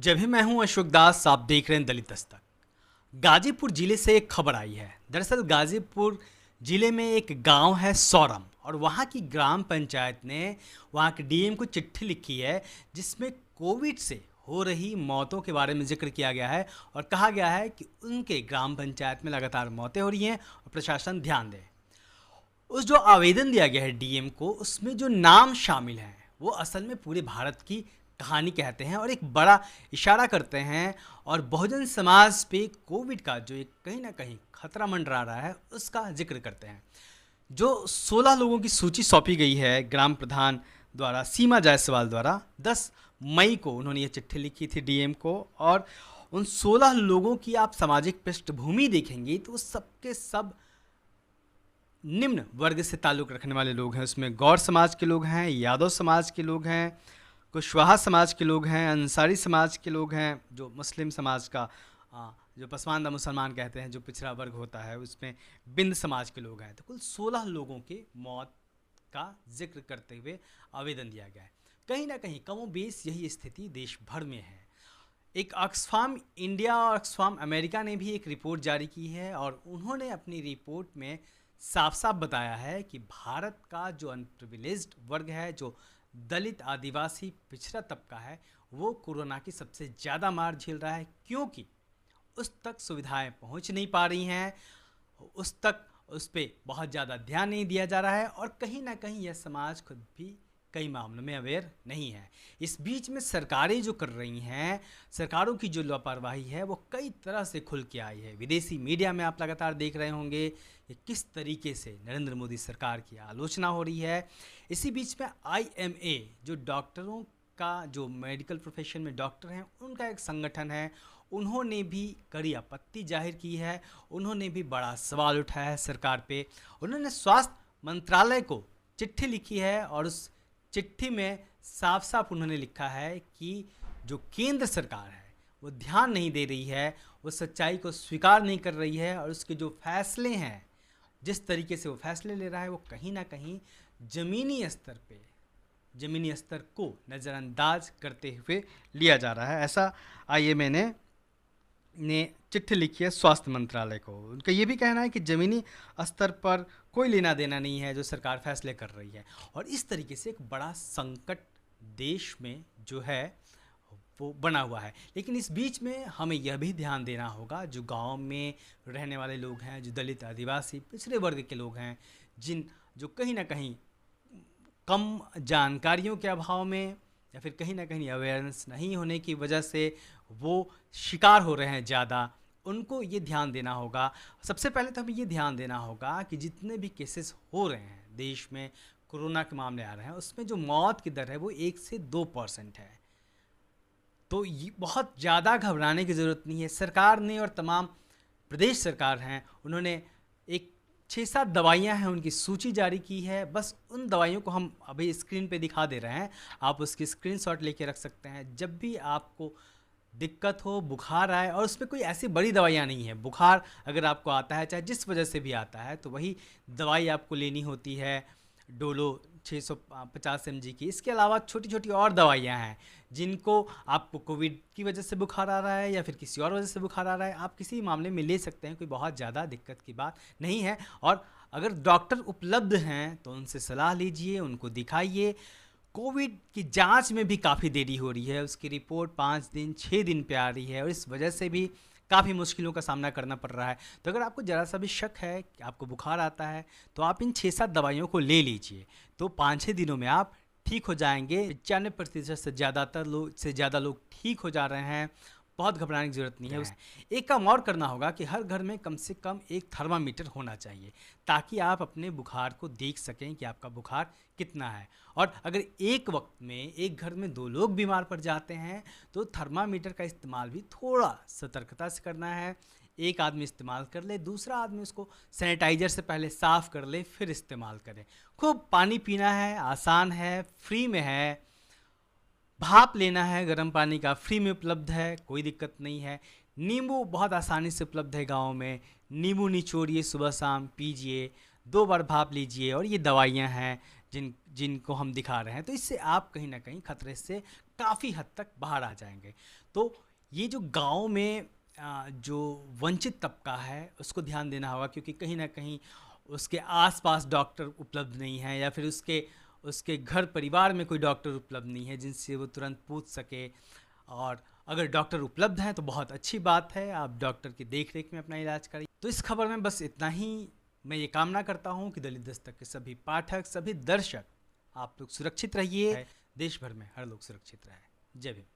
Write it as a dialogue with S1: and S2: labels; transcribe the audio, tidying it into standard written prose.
S1: जब भी मैं हूं अशोक दास, आप देख रहे हैं दलित दस्तक। गाजीपुर जिले से एक खबर आई है। दरअसल गाजीपुर जिले में एक गांव है सौरम, और वहां की ग्राम पंचायत ने वहां के डीएम को चिट्ठी लिखी है, जिसमें कोविड से हो रही मौतों के बारे में जिक्र किया गया है और कहा गया है कि उनके ग्राम पंचायत में लगातार मौतें हो रही हैं और प्रशासन ध्यान दे। उस जो आवेदन दिया गया है डीएम को, उसमें जो नाम शामिल हैं वो असल में पूरे भारत की कहानी कहते हैं और एक बड़ा इशारा करते हैं, और बहुजन समाज पे कोविड का जो एक कहीं ना कहीं खतरा मंडरा रहा है उसका जिक्र करते हैं। जो 16 लोगों की सूची सौंपी गई है ग्राम प्रधान द्वारा, सीमा जायसवाल द्वारा, 10 मई को उन्होंने ये चिट्ठी लिखी थी डीएम को। और उन 16 लोगों की आप सामाजिक पृष्ठभूमि देखेंगे तो सबके सब निम्न वर्ग से ताल्लुक़ रखने वाले लोग हैं। उसमें गौर समाज के लोग हैं, यादव समाज के लोग हैं, कुशवाहा समाज के लोग हैं, अंसारी समाज के लोग हैं, जो मुस्लिम समाज का जो पसमानदा मुसलमान कहते हैं, जो पिछड़ा वर्ग होता है, उसमें बिंद समाज के लोग हैं। तो कुल 16 लोगों के मौत का जिक्र करते हुए आवेदन दिया गया है। कहीं ना कहीं कमोबेश यही स्थिति देश भर में है। एक ऑक्सफाम इंडिया और ऑक्सफाम अमेरिका ने भी एक रिपोर्ट जारी की है, और उन्होंने अपनी रिपोर्ट में साफ साफ बताया है कि भारत का जो अनप्रिविलेज्ड वर्ग है, जो दलित आदिवासी पिछड़ा तबका है, वो कोरोना की सबसे ज़्यादा मार झेल रहा है, क्योंकि उस तक सुविधाएं पहुंच नहीं पा रही हैं, उस पर बहुत ज़्यादा ध्यान नहीं दिया जा रहा है, और कहीं ना कहीं यह समाज खुद भी कई मामलों में अवेयर नहीं है। इस बीच में सरकारें जो कर रही हैं, सरकारों की जो लापरवाही है वो कई तरह से खुल के आई है। विदेशी मीडिया में आप लगातार देख रहे होंगे कि किस तरीके से नरेंद्र मोदी सरकार की आलोचना हो रही है। इसी बीच में IMA, जो डॉक्टरों का, जो मेडिकल प्रोफेशन में डॉक्टर हैं, उनका एक संगठन है, उन्होंने भी कड़ी आपत्ति जाहिर की है। उन्होंने भी बड़ा सवाल उठाया है सरकार पे। उन्होंने स्वास्थ्य मंत्रालय को चिट्ठी लिखी है, और उस चिट्ठी में साफ साफ उन्होंने लिखा है कि जो केंद्र सरकार है वो ध्यान नहीं दे रही है, वो सच्चाई को स्वीकार नहीं कर रही है, और उसके जो फैसले हैं, जिस तरीके से वो फैसले ले रहा है, वो कहीं ना कहीं ज़मीनी स्तर को नज़रअंदाज करते हुए लिया जा रहा है। ऐसा IMA ने चिट्ठी लिखी है स्वास्थ्य मंत्रालय को। उनका ये भी कहना है कि ज़मीनी स्तर पर कोई लेना देना नहीं है जो सरकार फैसले कर रही है, और इस तरीके से एक बड़ा संकट देश में जो है वो बना हुआ है। लेकिन इस बीच में हमें यह भी ध्यान देना होगा, जो गांव में रहने वाले लोग हैं, जो दलित आदिवासी पिछड़े वर्ग के लोग हैं, जो कहीं ना कहीं कम जानकारियों के अभाव में या फिर कहीं ना कहीं अवेयरनेस नहीं होने की वजह से वो शिकार हो रहे हैं ज़्यादा, उनको ये ध्यान देना होगा। सबसे पहले तो हमें ये ध्यान देना होगा कि जितने भी केसेस हो रहे हैं देश में, कोरोना के मामले आ रहे हैं, उसमें जो मौत की दर है वो 1 से 2% है। तो ये बहुत ज़्यादा घबराने की ज़रूरत नहीं है। सरकार ने और तमाम प्रदेश सरकार हैं, उन्होंने एक 6-7 दवाइयाँ हैं, उनकी सूची जारी की है। बस उन दवाइयों को हम अभी स्क्रीन पे दिखा दे रहे हैं, आप उसकी स्क्रीनशॉट लेके रख सकते हैं। जब भी आपको दिक्कत हो, बुखार आए, और उसमें कोई ऐसी बड़ी दवाइयाँ नहीं है, बुखार अगर आपको आता है, चाहे जिस वजह से भी आता है, तो वही दवाई आपको लेनी होती है, डोलो 650 mg की। इसके अलावा छोटी छोटी और दवाइयाँ हैं, जिनको आपको कोविड की वजह से बुखार आ रहा है या फिर किसी और वजह से बुखार आ रहा है, आप किसी मामले में ले सकते हैं, कोई बहुत ज़्यादा दिक्कत की बात नहीं है। और अगर डॉक्टर उपलब्ध हैं तो उनसे सलाह लीजिए, उनको दिखाइए। कोविड की जांच में भी काफ़ी देरी हो रही है, उसकी रिपोर्ट 5 दिन 6 दिन पे आ रही है, और इस वजह से भी काफ़ी मुश्किलों का सामना करना पड़ रहा है। तो अगर आपको ज़रा सा भी शक है कि आपको बुखार आता है, तो आप इन 6-7 दवाइयों को ले लीजिए, तो 5-6 दिनों में आप ठीक हो जाएंगे। 95% से ज़्यादा लोग ठीक हो जा रहे हैं। बहुत घबराने की ज़रूरत नहीं है। एक काम और करना होगा कि हर घर में कम से कम एक थर्मामीटर होना चाहिए, ताकि आप अपने बुखार को देख सकें कि आपका बुखार कितना है। और अगर एक वक्त में एक घर में 2 लोग बीमार पड़ जाते हैं, तो थर्मामीटर का इस्तेमाल भी थोड़ा सतर्कता से करना है। एक आदमी इस्तेमाल कर ले, दूसरा आदमी उसको सैनिटाइज़र से पहले साफ़ कर ले, फिर इस्तेमाल करें। खूब पानी पीना है, आसान है, फ्री में है। भाप लेना है गर्म पानी का, फ्री में उपलब्ध है, कोई दिक्कत नहीं है। नींबू बहुत आसानी से उपलब्ध है गाँव में, नींबू निचोड़िए, सुबह शाम पीजिए, 2 बार भाप लीजिए। और ये दवाइयाँ हैं जिनको हम दिखा रहे हैं, तो इससे आप कहीं ना कहीं खतरे से काफ़ी हद तक बाहर आ जाएंगे। तो ये जो गाँव में जो वंचित तबका है उसको ध्यान देना होगा, क्योंकि कहीं ना कहीं उसके आसपास डॉक्टर उपलब्ध नहीं है, या फिर उसके उसके घर परिवार में कोई डॉक्टर उपलब्ध नहीं है जिनसे वो तुरंत पूछ सके। और अगर डॉक्टर उपलब्ध हैं तो बहुत अच्छी बात है, आप डॉक्टर की देख रेख में अपना इलाज करिए। तो इस खबर में बस इतना ही। मैं ये कामना करता हूँ कि दलित दस्तक के सभी पाठक, सभी दर्शक, आप लोग सुरक्षित रहिए, देश भर में हर लोग सुरक्षित रहे। जय भीम।